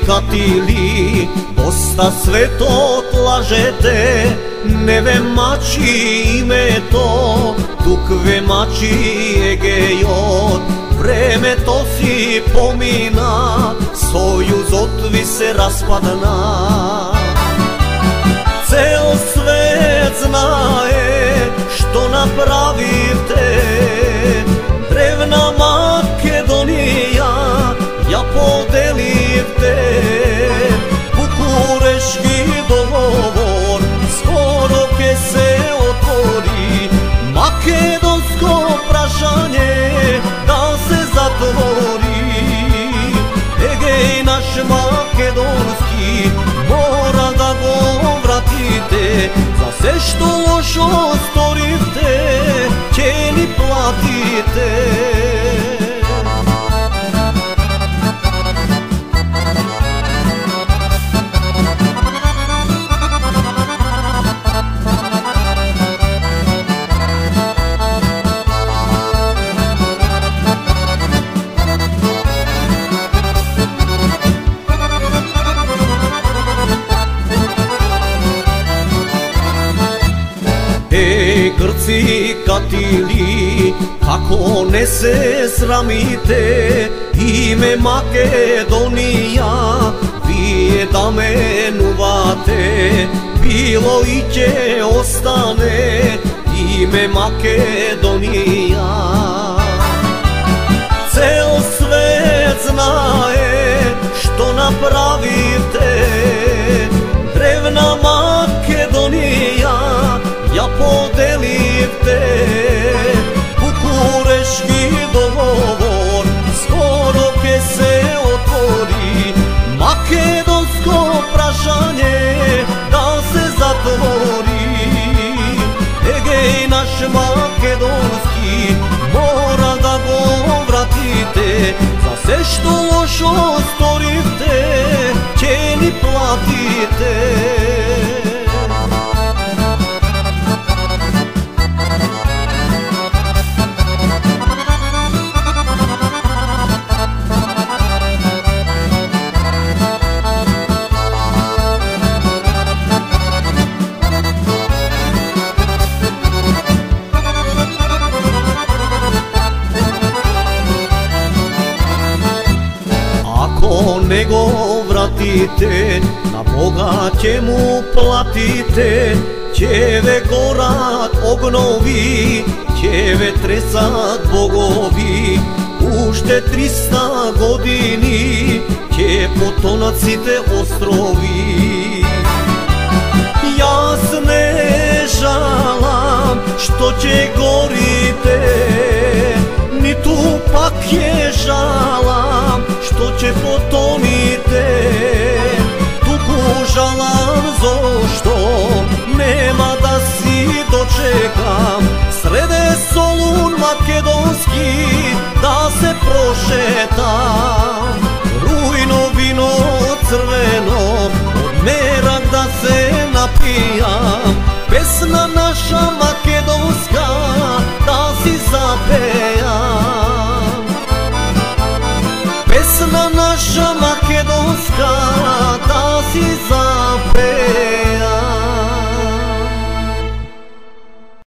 катили, доста светот лажете, не ве мачи името, тук ве мачи Егејот. Времето си помина, сојузот ви се распадна. Цел свет знае што направивте, древна Македонија ја поделивте. Букурешки договор скоро ке се отвори, македонско прашање да се затвори. Егеј наш македонски мора да го вратите, за се што лошо сторивте ќе ни платите. Грци катили, како не се срамите, име Македонија вие да менувате, било и ќе остане име Македонија. Цел свет знае што направивте, древна Македонија ја поделивте. Букурешки договор скоро ке се отвори, македонско прашање да се затвори. Егеј наш македонски мора да го вратите, за се што лошо сторивте ќе ни платите. Не го вратите, на Бога ќе му платите. Ќе ве горат огнови, ќе ве тресат богови. Уште 300 години ќе потонат сите острови. Јас не жалам што ќе горите, ниту пак ќе жалам што ќе потоните, туку жалам